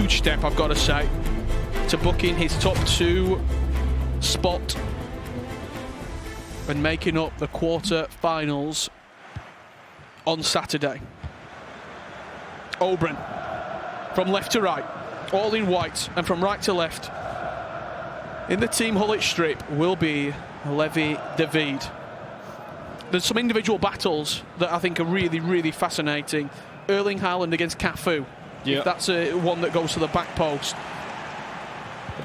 huge step, I've got to say, to booking his top 2 spot and making up the quarter-finals on Saturday. Obrun, from left to right, all in white, and from right to left, in the Team Hullet strip will be Levi de Weerd. There's some individual battles that I think are really, really fascinating. Erling Haaland against Cafu. Yeah. That's one that goes to the back post.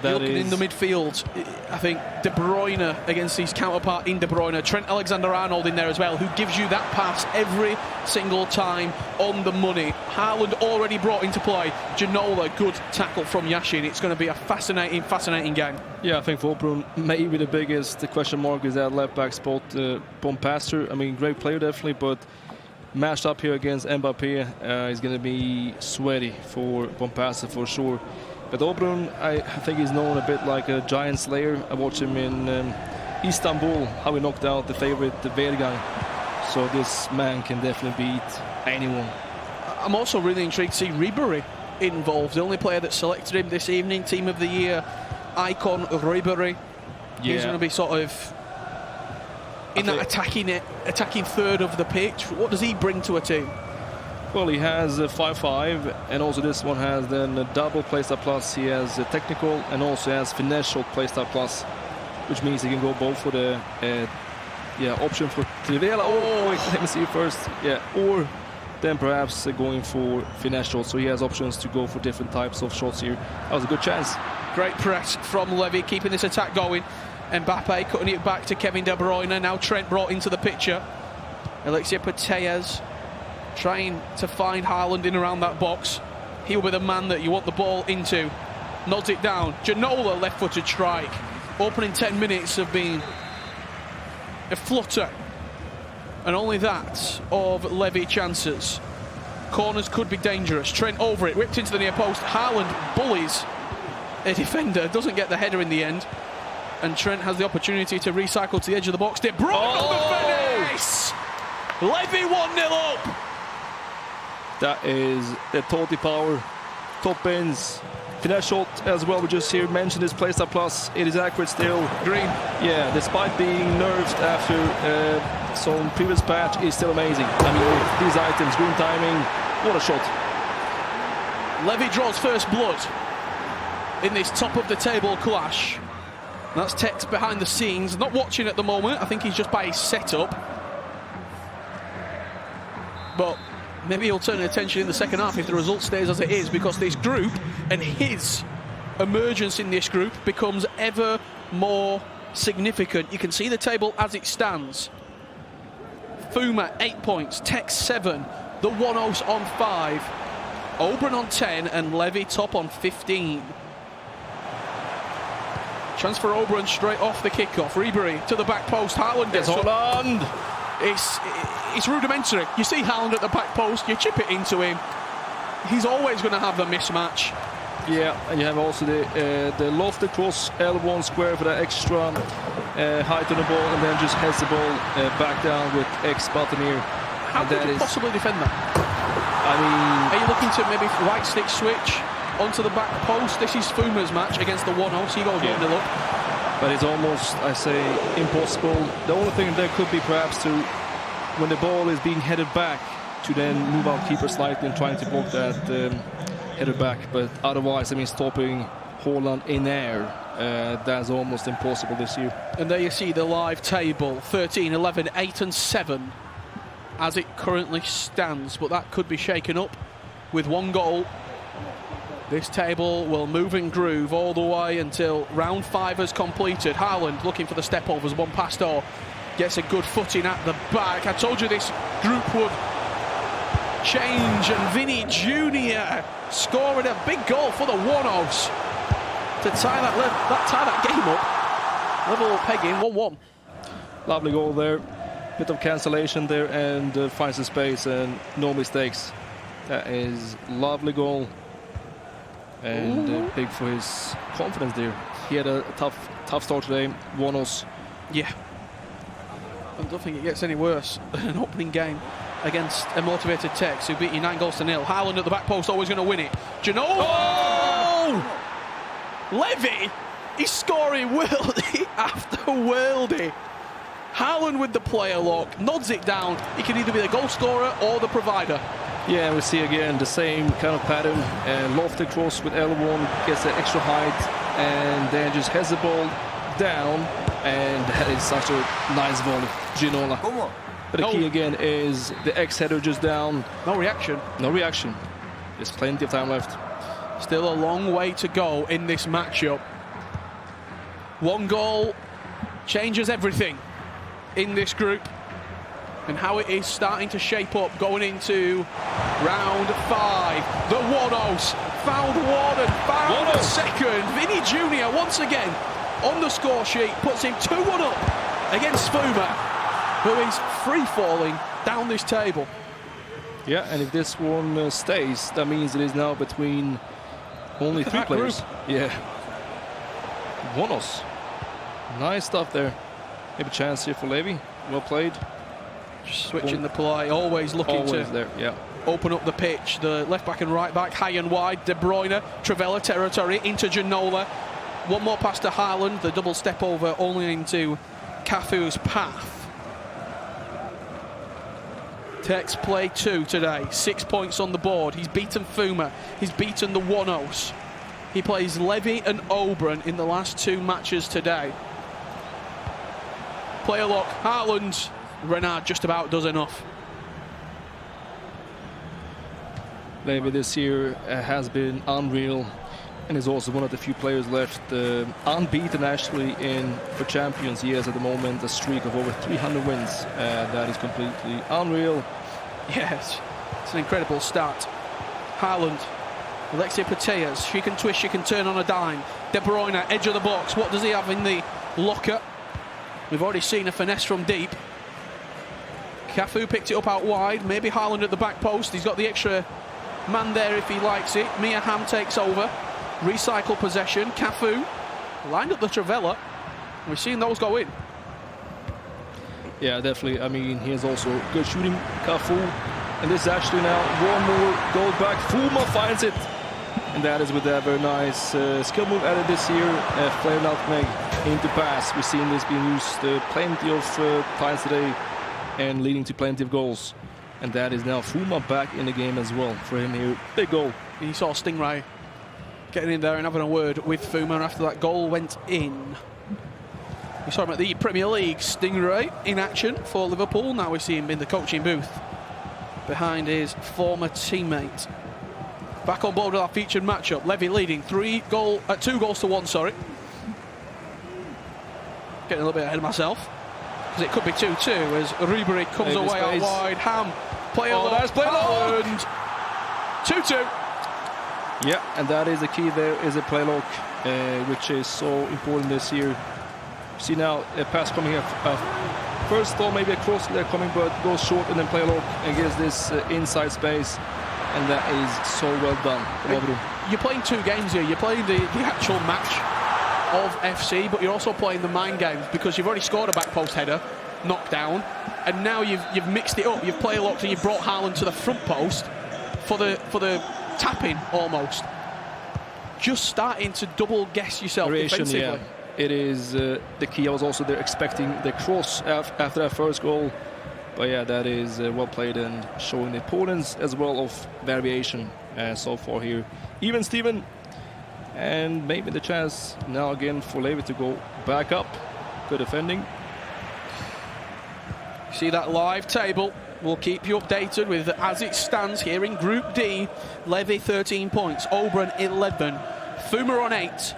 Looking in the midfield, I think De Bruyne against his counterpart in De Bruyne. Trent Alexander-Arnold in there as well, who gives you that pass every single time on the money. Haaland already brought into play. Ginola, good tackle from Yashin. It's going to be a fascinating, fascinating game. Yeah, I think for Obrun, maybe the biggest question mark is that left back spot. Bompastor, I mean, great player definitely, but matched up here against Mbappe is going to be sweaty for Bompastor for sure. But Obrun, I think he's known a bit like a giant slayer. I watched him in Istanbul, how he knocked out the favorite, the Weergang. So this man can definitely beat anyone. I'm also really intrigued to see Ribery involved. The only player that selected him this evening, Team of the Year icon Ribery. Yeah. He's going to be sort of in that attacking third of the pitch. What does he bring to a team? Well, he has a 5-5, and also this one has then a double playstyle plus. He has a technical and also has finesse shot playstyle plus, which means he can go both for the option for Trivela. Oh, wait, let me see first. Yeah, or then perhaps going for finesse shots. So he has options to go for different types of shots here. That was a good chance. Great press from Levy, keeping this attack going. Mbappe cutting it back to Kevin De Bruyne. Now Trent brought into the picture. Alexia Putellas trying to find Haaland in around that box. He'll be the man that you want the ball into. Nods it down. Ginola, left-footed strike. Opening 10 minutes have been a flutter. And only that of Levy chances. Corners could be dangerous. Trent over it, whipped into the near post. Haaland bullies a defender, doesn't get the header in the end. And Trent has the opportunity to recycle to the edge of the box. De Bruyne on the finish! Levy 1-0 up! That is the total power, top ends, finesse shot as well. We just here mentioned this playstyle plus. It is accurate still. Green. Yeah, despite being nerfed after some previous patch, is still amazing. I mean, with these items, green timing, what a shot. Levy draws first blood in this top of the table clash. That's Tex behind the scenes, not watching at the moment. I think he's just by his setup. But maybe he'll turn attention in the second half if the result stays as it is, because this group and his emergence in this group becomes ever more significant. You can see the table as it stands. Fuma 8 points, Tex 7, the One-Os on 5, Obrun on 10, and Levy top on 15. Transfer Obrun straight off the kickoff. Ribery to the back post. Haaland gets Haaland. It's rudimentary. You see Haaland at the back post, you chip it into him. He's always going to have the mismatch. Yeah, and you have also the loft across L1 square for that extra height on the ball, and then just heads the ball back down with X button here. How could you possibly defend that? I mean, are you looking to maybe right stick switch onto the back post? This is Fuma's match against the 1-0, so he goes 1-0 up. But it's almost, I say, impossible. The only thing there could be perhaps to, when the ball is being headed back, to then move out keeper slightly and trying to block that header back. But otherwise, I mean, stopping Haaland in air, that's almost impossible this year. And there you see the live table, 13, 11, 8 and 7 as it currently stands. But that could be shaken up with one goal. This table will move and groove all the way until round 5 is completed. Haaland looking for the step-overs. Bompastor gets a good footing at the back. I told you this group would change, and Vinny Jr. scoring a big goal for the One-Os to tie that game up. Level pegging, 1-1. Lovely goal there. Bit of cancellation there, and finds the space and no mistakes. That is lovely goal. And big for his confidence there. He had a tough start today. One-Os. Yeah. I don't think it gets any worse than an opening game against a motivated Tex who beat you 9-0. Haaland at the back post, always going to win it. Ginola! Levi, he's scoring worldie after worldie. Haaland with the player lock, nods it down. He can either be the goal scorer or the provider. Yeah, we see again the same kind of pattern. Lofted cross with L1, gets the extra height, and then just has the ball down, and that is such a nice volley, Ginola. But the key again is the X-header just down. No reaction. No reaction. There's plenty of time left. Still a long way to go in this matchup. One goal changes everything in this group, and how it is starting to shape up going into round 5. The Wanos found Warden, found the second. Vinny Jr. once again on the score sheet, puts him 2-1 up against Fuma, who is free-falling down this table. Yeah, and if this one stays, that means it is now between only 3 players. Yeah. Wanos. Nice stuff there. Maybe a chance here for Levi. Well played. Just switching the play, always looking to open up the pitch. The left back and right back, high and wide. De Bruyne, Travella territory into Ginola. One more pass to Haaland. The double step over only into Cafu's path. Takes play 2 today. 6 points on the board. He's beaten Fuma. He's beaten the Wanos. He plays Levi and Obrun in the last 2 matches today. Player lock, Haaland. Renard just about does enough. Levi this year has been unreal, and is also one of the few players left unbeaten actually for Champions. He has at the moment a streak of over 300 wins. That is completely unreal. Yes, it's an incredible start. Haaland, Alexia Putellas, she can twist, she can turn on a dime. De Bruyne, edge of the box. What does he have in the locker? We've already seen a finesse from deep. Cafu picked it up out wide. Maybe Haaland at the back post. He's got the extra man there if he likes it. Mia Hamm takes over. Recycle possession. Cafu lined up the Travella. We've seen those go in. Yeah, definitely. I mean, he has also good shooting, Cafu. And this is actually now one more goal back. Fuma finds it. And that is with that very nice skill move added this year. Flare nutmeg into pass. We've seen this being used plenty of times today, and leading to plenty of goals. And that is now Fuma back in the game as well for him here. Big goal. You saw Stingray getting in there and having a word with Fuma after that goal went in. We saw him at the Premier League. Stingray in action for Liverpool. Now we see him in the coaching booth behind his former teammate. Back on board with our featured matchup. Levi leading 2 goals to 1, sorry. Getting a little bit ahead of myself, because it could be 2-2 as Ribery comes away out wide. Ham, play on the play Haaland. 2-2. Yeah, and that is the key there, is a play lock, which is so important this year. See now a pass coming here. First thought maybe a cross there coming, but goes short and then play lock and gets this inside space. And that is so well done. You're playing 2 games here. You're playing the actual match of FC, but you're also playing the mind games, because you've already scored a back post header, knocked down, and now you've mixed it up. You've player locked and you've brought Haaland to the front post for the tapping almost. Just starting to double guess yourself defensively. Yeah. It is the key. I was also there expecting the cross after that first goal. But yeah, that is well played and showing the importance as well of variation so far here. Even Steven, and maybe the chance now again for Levi to go back up. Good defending. See that live table. We'll keep you updated with as it stands here in Group D. Levi 13 points, Obrun 11, Fuma on 8,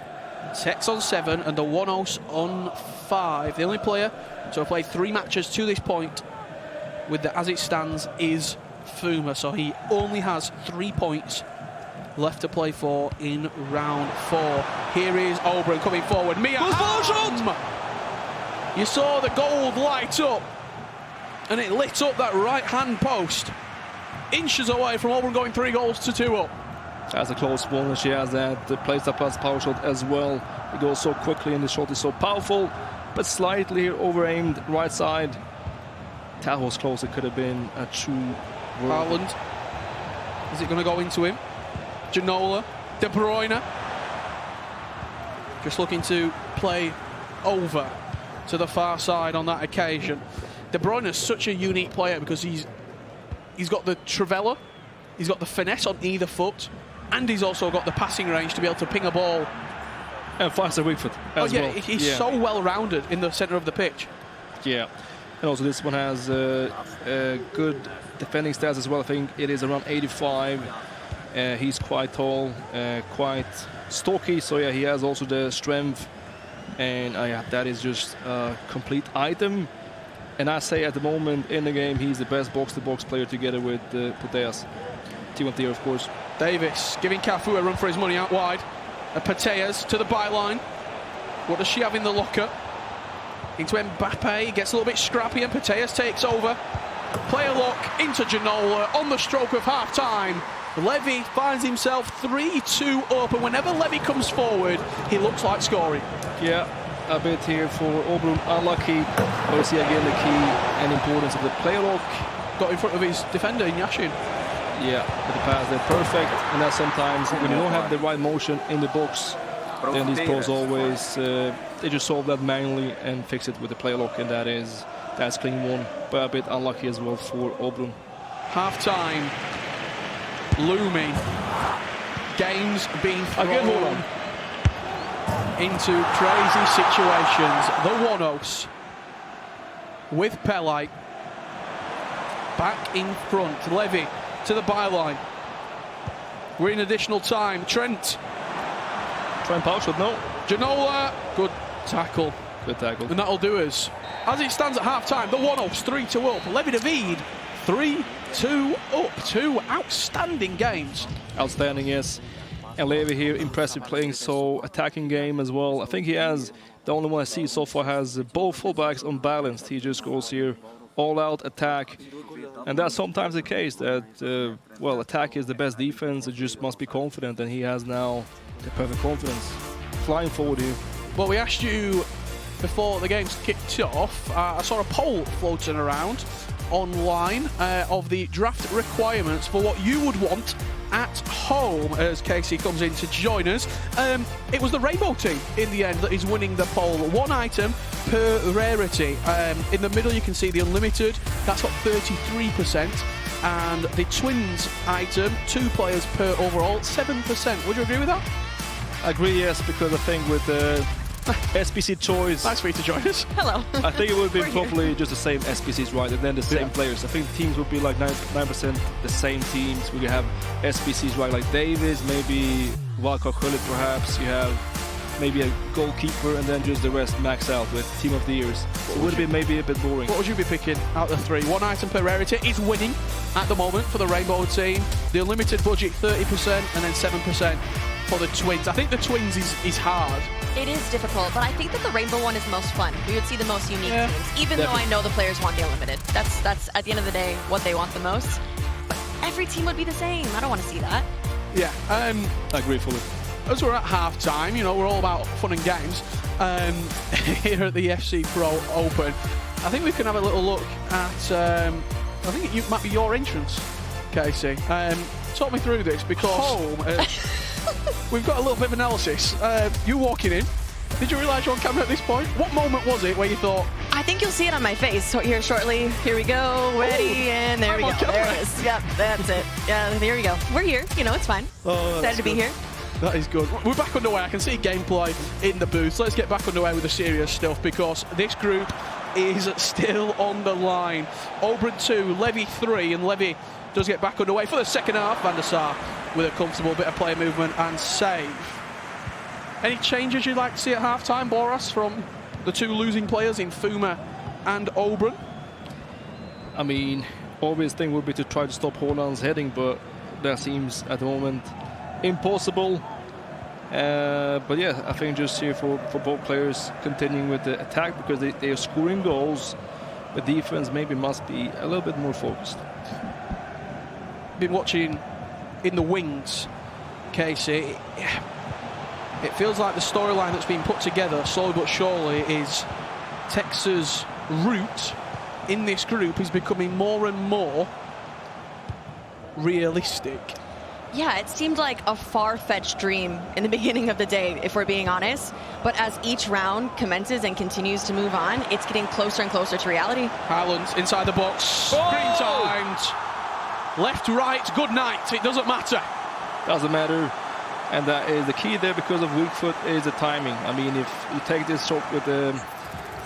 Tex on 7, and the Wanos on 5. The only player to have played 3 matches to this point with the as it stands is Fuma, so he only has 3 points left to play for in round 4. Here is Obrun coming forward. Mia Hamm! You saw the gold light up, and it lit up that right hand post. Inches away from Obrun going 3 goals to 2 up. That's a close one, and she has that place up plus power shot as well. It goes so quickly and the shot is so powerful, but slightly over-aimed right side. That was close. It could have been a true Haaland. Is it going to go into him? Ginola, De Bruyne. just looking to play over to the far side on that occasion. De Bruyne is such a unique player because he's got the trivela, he's got the finesse on either foot, and he's also got the passing range to be able to ping a ball. And finds a weak foot as well. He's so well-rounded in the centre of the pitch. Yeah, and also this one has good defending stats as well. I think it is around 85. He's quite tall, quite stocky, so yeah, he has also the strength, and yeah, that is just a complete item. And I say at the moment in the game, he's the best box-to-box player together with Putellas. Team of the year, of course. Davis giving Cafu a run for his money out wide. Putellas to the byline. What does she have in the locker? Into Mbappe, gets a little bit scrappy, and Putellas takes over. Player lock into Ginola on the stroke of half-time. Levi finds himself 3-2 up, and whenever Levi comes forward, he looks like scoring. Yeah, a bit here for Obrun, unlucky. But you see again the key and importance of the player lock. Got in front of his defender, Yashin. Yeah, but the pass there perfect, and that sometimes when you don't have the right motion in the box, then these pros always they just solve that manually and fix it with the player lock, and that's clean one, but a bit unlucky as well for Obrun. Half-time looming, games being thrown into crazy situations. The one-offs with Pele back in front. Levi to the byline. We're in additional time. Trent Pouchard, no. Ginola, good tackle. Good tackle. And that'll do us. As it stands at half-time, the one-offs 3-2 up. Levi de Weerd 3-2 up. Two outstanding games. Outstanding, yes. And Levi here, impressive playing, so attacking game as well. I think he has, the only one I see so far, has both fullbacks unbalanced. He just goes here all-out attack. And that's sometimes the case that, well, attack is the best defense. It just must be confident, and he has now the perfect confidence. Flying forward here. Well, we asked you before the games kicked off. I saw a poll floating around online of the draft requirements for what you would want at home as Casey comes in to join us. It was the Rainbow team in the end that is winning the poll. One item per rarity. In the middle you can see the Unlimited, that's got 33%. And the Twins item, 2 players per overall, 7%. Would you agree with that? I agree, yes, because I think with the SBC choice... Nice for you to join us. Hello. I think it would be probably just the same SBCs, right, and then the same players. I think teams would be like 9% the same teams. We could have SBCs, right, like Davis, maybe Walcott Hullet perhaps. You have maybe a goalkeeper, and then just the rest max out with Team of the Years. So it would be maybe a bit boring. What would you be picking out of the 3? One item per rarity is winning at the moment for the Rainbow team. The Unlimited budget 30% and then 7% for the Twins. I think the Twins is hard. It is difficult, but I think that the Rainbow one is most fun. We would see the most unique teams, even Definitely. though I know the players want the Unlimited. That's at the end of the day what they want the most. But every team would be the same. I don't want to see that. Yeah. I agree fully. As we're at half-time, you know, we're all about fun and games here at the FC Pro Open. I think we can have a little look at, I think it might be your entrance, Casey. Talk me through this, because we've got a little bit of analysis. You walking in, did you realise you're on camera at this point? What moment was it where you thought... I think you'll see it on my face so here shortly. Here we go, ready, and there we go. There it is. Yep, that's it. Yeah, there we go. We're here, you know, it's fine. Excited to be here. That is good. We're back underway. I can see gameplay in the booth. Let's get back underway with the serious stuff, because this group is still on the line. Obrun 2, Levi 3, and Levi does get back underway for the second half. Van der Sar with a comfortable bit of player movement and save. Any changes you'd like to see at half-time, Boras, from the 2 losing players in Fuma and Obrun? I mean, obvious thing would be to try to stop Haaland's heading, but that seems at the moment impossible. But yeah, I think just here for both players continuing with the attack, because they are scoring goals. The defense maybe must be a little bit more focused. Been watching in the wings, Casey. It feels like the storyline that's been put together slowly but surely is Texas' route in this group is becoming more and more realistic. Yeah, it seemed like a far-fetched dream in the beginning of the day, if we're being honest. But as each round commences and continues to move on, it's getting closer and closer to reality. Haaland inside the box. Green timed. Left, right, good night. It doesn't matter. Doesn't matter. And that is the key there because of weak foot is the timing. I mean, if you take this shot with the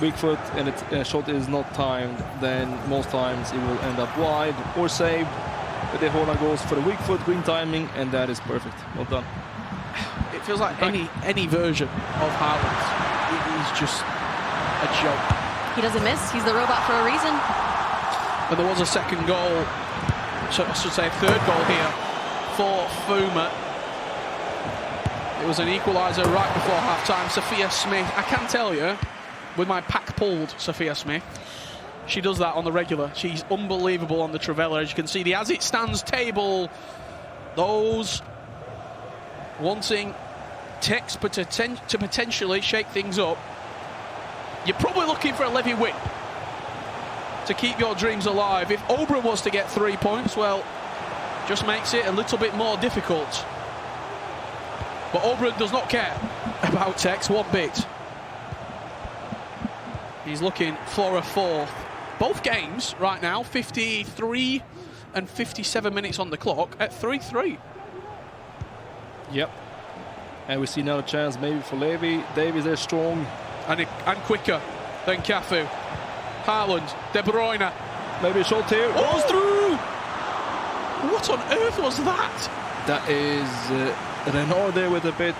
weak foot and the shot is not timed, then most times it will end up wide or saved. But the Holland goes for the weak foot, green timing, and that is perfect. Well done. It feels like any version of Haaland. It is just a joke. He doesn't miss. He's the robot for a reason. And there was a second goal, so I should say a third goal here for Fuma. It was an equaliser right before half-time. Sophia Smith, I can tell you, with my pack pulled, Sophia Smith, she does that on the regular. She's unbelievable on the Trivela. As you can see, the as it stands table, those wanting Tex to potentially shake things up, you're probably looking for a Levi win to keep your dreams alive. If Obrun was to get 3 points, well, just makes it a little bit more difficult. But Obrun does not care about Tex one bit. He's looking for a fourth. Both games right now, 53 and 57 minutes on the clock at 3-3. Yep. And we see now a chance maybe for Levi. Davies there strong. And quicker than Cafu. Haaland, De Bruyne. Maybe a shot here. Goes through! What on earth was that? That is Renault there with a bit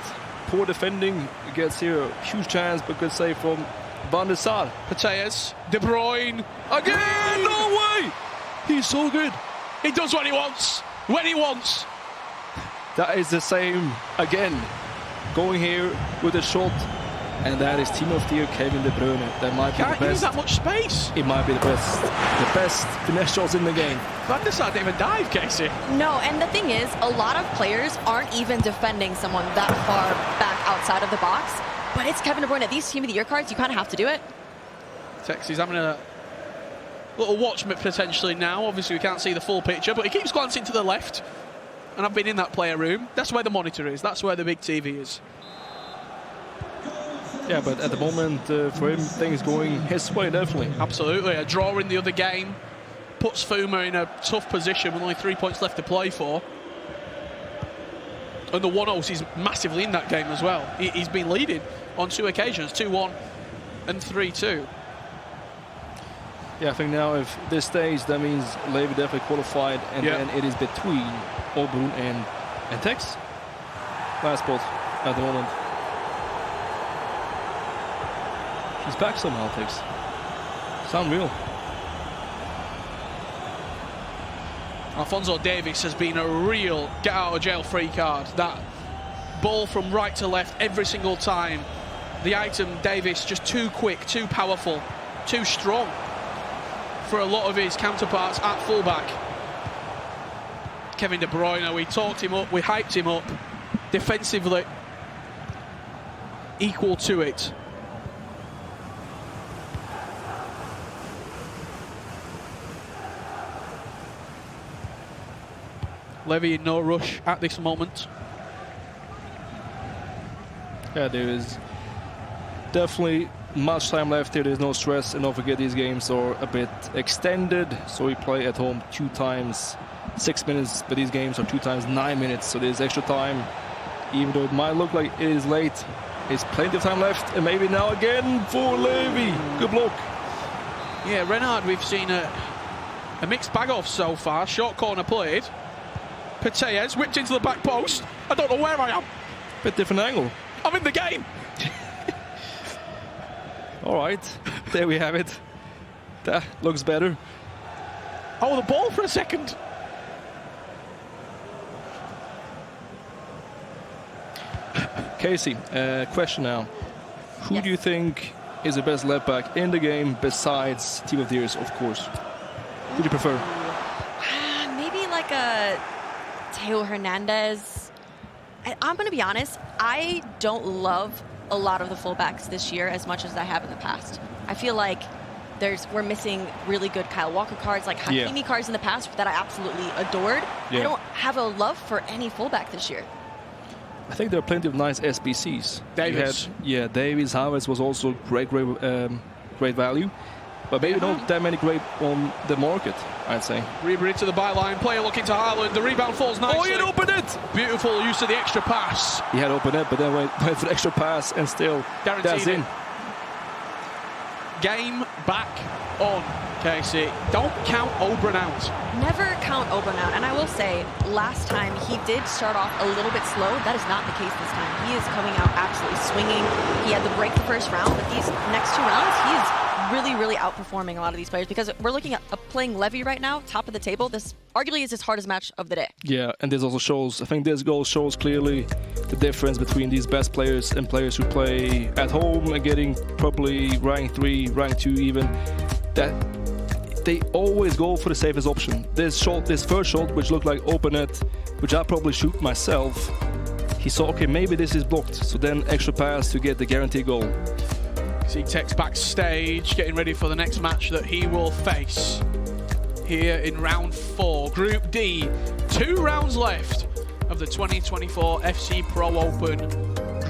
poor defending. Gets here a huge chance, but good save from Van der Sar. Pateas, De Bruyne, again! No way! He's so good. He does what he wants, when he wants. That is the same again. Going here with a shot. And that is Team of the Year, Kevin De Bruyne. That might be Can't the use best. that much space. It might be the best finesse shots in the game. Van der Sar didn't even dive, Casey. No, and the thing is, a lot of players aren't even defending someone that far back outside of the box. But it's Kevin De Bruyne. These Team of the Year cards, you kind of have to do it. Tex is having a little watch potentially now. Obviously, we can't see the full picture, but he keeps glancing to the left. And I've been in that player room. That's where the monitor is. That's where the big TV is. Yeah, but at the moment, for him, things going his way, definitely. Absolutely. A draw in the other game puts Fuma in a tough position with only 3 points left to play for. And the 1-0 is massively in that game as well. He's been leading on 2 occasions, 2-1 and 3-2. Yeah, I think now if this stays, that means Levi definitely qualified, and then it is between Obrun and Tex. Last spot at the moment. He's back somehow, Tex. It's unreal. Alphonso Davies has been a real get-out-of-jail-free card. That ball from right to left every single time. The item, Davies, just too quick, too powerful, too strong for a lot of his counterparts at fullback. Kevin De Bruyne, we talked him up, we hyped him up. Defensively, equal to it. Levi in no rush at this moment. Yeah, there is definitely much time left here. There's no stress, and don't forget these games are a bit extended. So we play at home 2 times 6 minutes, but these games are 2 times 9 minutes. So there's extra time, even though it might look like it is late. There's plenty of time left, and maybe now again for Levi. Good block. Yeah, Renard, we've seen a mixed bag of so far. Short corner played. Pateas whipped into the back post. I don't know where I am. Bit different angle. I'm in the game. All right, there we have it. That looks better. Oh, the ball for a second. Casey, question now. Who do you think is the best left back in the game besides Team of the Years, of course? Who do you prefer? Maybe like a Teo Hernandez. I'm going to be honest, I don't love a lot of the fullbacks this year as much as I have in the past. I feel like we're missing really good Kyle Walker cards, like Hakimi cards in the past that I absolutely adored. I don't have a love for any fullback this year. I think there are plenty of nice SBCs. Davis. Davis, Havertz was also great value. But maybe not that many great on the market, I'd say. Ribery to the byline, player looking to Haaland, the rebound falls nicely. Oh, he had opened it! Beautiful use of the extra pass. He had opened it, but then went for the extra pass and still that's in. Game back on, Casey. Don't count Obrun out. Never count Obrun out. And I will say, last time he did start off a little bit slow. That is not the case this time. He is coming out absolutely swinging. He had the break the first round, but these next 2 rounds, he is really outperforming a lot of these players, because we're looking at playing Levi right now, top of the table. This arguably is his hardest match of the day. Yeah, and this also shows, I think this goal shows clearly the difference between these best players and players who play at home and getting probably rank 3, rank 2 even, that they always go for the safest option. This first shot, which looked like open net, which I probably shoot myself, he saw, okay, maybe this is blocked, so then extra pass to get the guaranteed goal. See Tex backstage, getting ready for the next match that he will face here in round 4. Group D, 2 rounds left of the 2024 FC Pro Open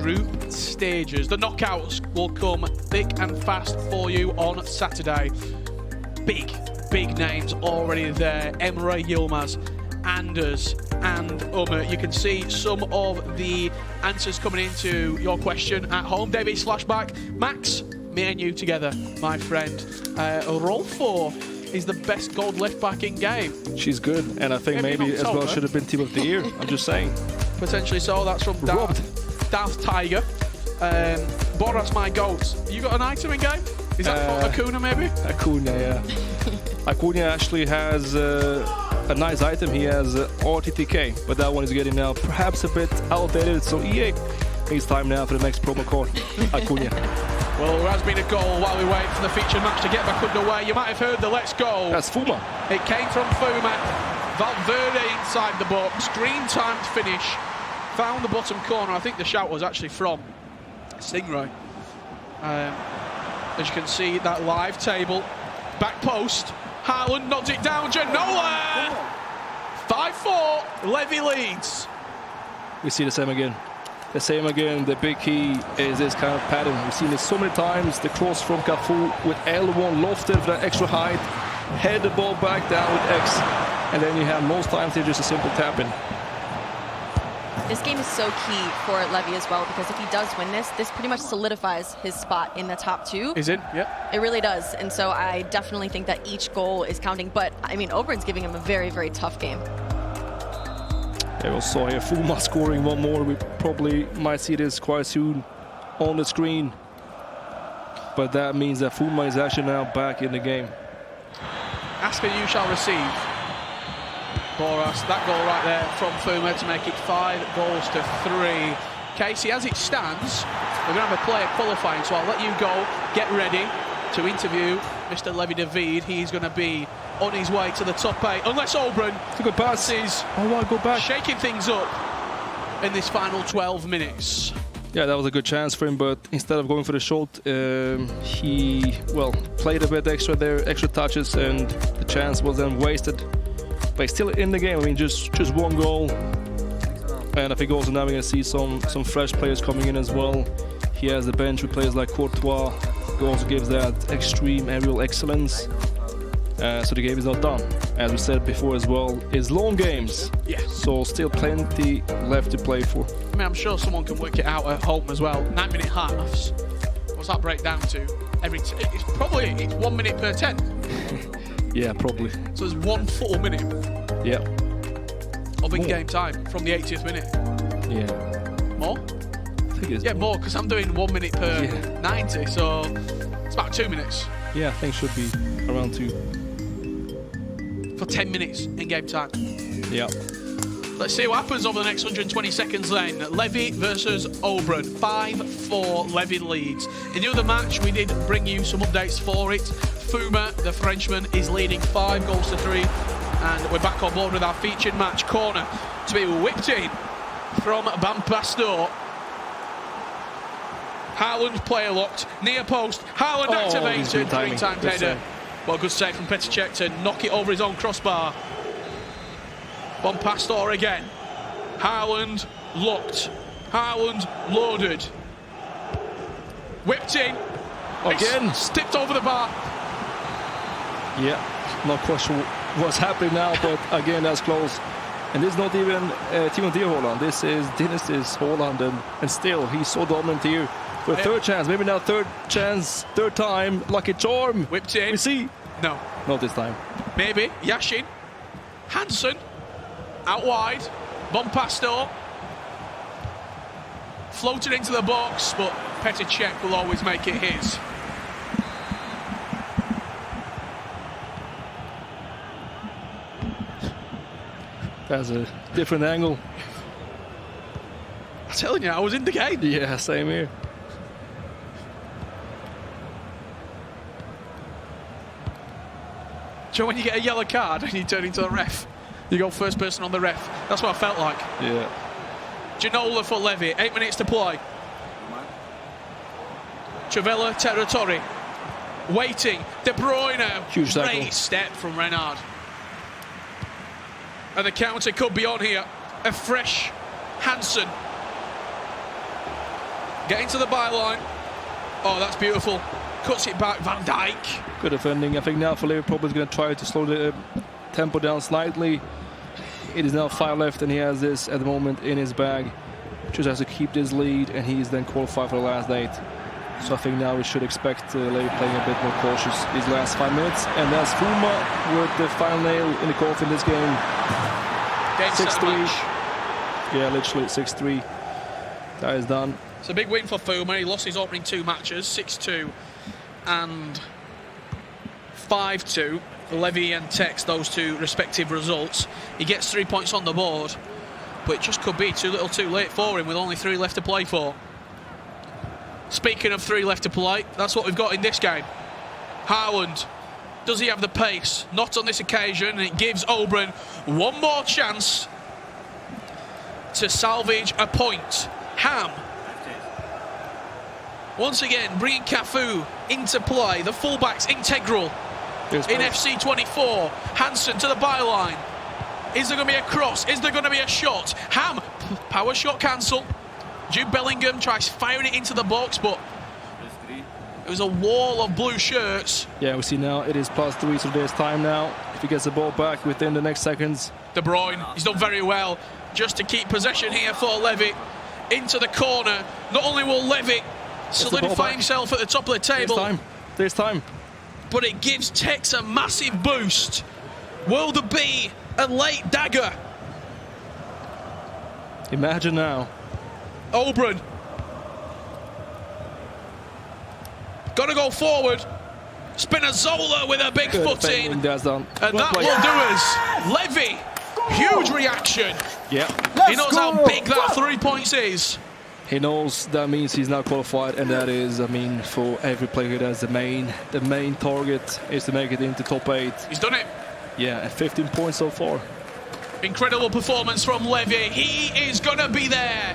group stages. The knockouts will come thick and fast for you on Saturday. Big names already there. Emre Yilmaz, Anders and Umar. You can see some of the answers coming into your question at home. Davey Slashback, Max, me and you together, my friend. Rolfo is the best gold left back in game. She's good, and I think maybe as well should have been team of the year. I'm just saying. Potentially so. That's from Darth Tiger. Boras, my goat. You got an item in game? Is that for Acuna maybe? Acuna, yeah. Acuna actually has a nice item. He has RTTK, but that one is getting now perhaps a bit outdated. So EA, it's time now for the next promo card, Acuna. Well, there has been a goal while we wait for the featured match to get back underway. You might have heard the let's go. That's Fuma. It came from Fuma. Valverde inside the box. Green timed finish. Found the bottom corner. I think the shout was actually from Stingray. As you can see, that live table. Back post. Haaland nods it down. Ginola! 5-4. Levi leads. We see the same again. The same again. The big key is this kind of pattern. We've seen this so many times. The cross from Cafu with L1 lofted for that extra height. Head the ball back down with X. And then you have most times it's just a simple tap in. This game is so key for Levi as well, because if he does win this pretty much solidifies his spot in the top 2. Is it? Yep. It really does. And so I definitely think that each goal is counting. But, I mean, Obrun's giving him a very tough game. Yeah, we saw here Fuma scoring one more. We probably might see this quite soon on the screen. But that means that Fuma is actually now back in the game. Ask and you shall receive. Boras, that goal right there from Fuma to make it 5-3. Casey, as it stands, we're going to have a player qualifying, so I'll let you go, get ready to interview Mr. Levi de Weerd. He's going to be on his way to the top 8, unless Obrun is go back. shaking things up in this final 12 minutes. Yeah, that was a good chance for him, but instead of going for the shot, he, played a bit extra there, extra touches, and the chance was then wasted. But he's still in the game. I mean, just one goal. And I think also now we're going to see some fresh players coming in as well. He has the bench with players like Courtois, who also gives that extreme aerial excellence. So the game is not done. As we said before as well, it's long games. Yeah. So still plenty left to play for. I mean, I'm sure someone can work it out at home as well. 9-minute halves. What's that break down to? It's probably 1 minute per 10. Yeah, probably. So there's 1 full minute. Yeah. Of in-game time from the 80th minute. Yeah. More? I think it is. Yeah, more, because I'm doing 1 minute per 90, so it's about 2 minutes. Yeah, I think it should be around 2. For 10 minutes in-game time. Yeah. Let's see what happens over the next 120 seconds then. Levi versus Obrun. 5-4, Levi leads. In the other match, we did bring you some updates for it. Fuma, the Frenchman, is leading 5-3. And we're back on board with our featured match. Corner to be whipped in from Bampasto. Haaland player locked, near post. Haaland activated, three-time header. Well, good save from Petr Cech to knock it over his own crossbar. Bon Pastor again. Haaland locked. Haaland loaded. Whipped in. Again. Tipped over the bar. Yeah, not quite sure what's happening now, but again, that's close. And this is not even Timothy Haaland. This is Dynastis Haaland, and still he's so dominant here. For a third chance, maybe now third chance, third time, lucky charm. Whipped in. We see. No. Not this time. Maybe. Yashin. Hansen. Out wide. Bon Pastor. Floated into the box, but Petr Cech will always make it his. That's a different angle. I'm telling you, I was in the game. Yeah, same here. Do you know when you get a yellow card and you turn into the ref? You go first person on the ref. That's what I felt like. Yeah. Ginola for Levy, 8 minutes to play. Travella Territory. Waiting. De Bruyne. Huge tackle. Great step from Renard. And the counter could be on here. A fresh Hansen. Getting to the byline. Oh, that's beautiful. Cuts it back. Van Dijk. Good defending. I think now for Liverpool is going to try to slow the tempo down slightly. It is now 5 left, and he has this at the moment in his bag. Just has to keep this lead, and he's then qualified for the last 8. So I think now we should expect Levy playing a bit more cautious these last 5 minutes. And that's Fuma with the final nail in the coffin in this game. 6-3. Yeah, literally 6-3. That is done. It's a big win for Fuma. He lost his opening 2 matches, 6-2 and 5-2. Levy and Tex, those 2 respective results. He gets 3 points on the board, but it just could be too little too late for him with only 3 left to play for. Speaking of 3 left to play, that's what we've got in this game. Haaland, does he have the pace? Not on this occasion, and it gives Obrun one more chance to salvage a point. Ham, once again, bringing Cafu into play. The fullback's integral in FC 24. Hansen to the byline. Is there going to be a cross? Is there going to be a shot? Ham, power shot cancel. Jude Bellingham tries firing it into the box, but it was a wall of blue shirts. Yeah, we see now it is +3, so there's time now. If he gets the ball back within the next seconds. De Bruyne, he's done very well just to keep possession here for Levy. Into the corner. Not only will Levy solidify himself at the top of the table. There's time. But it gives Tex a massive boost. Will there be a late dagger? Imagine now. Obrun. Got to go forward. Spinazzola with a big foot in. That's done. And that will do us. Levy. Huge reaction. Yeah. He knows how big that 3 points is. He knows that means he's now qualified, and that is, I mean, for every player, that's the main target is to make it into top 8. He's done it. Yeah, and 15 points so far. Incredible performance from Levy. He is going to be there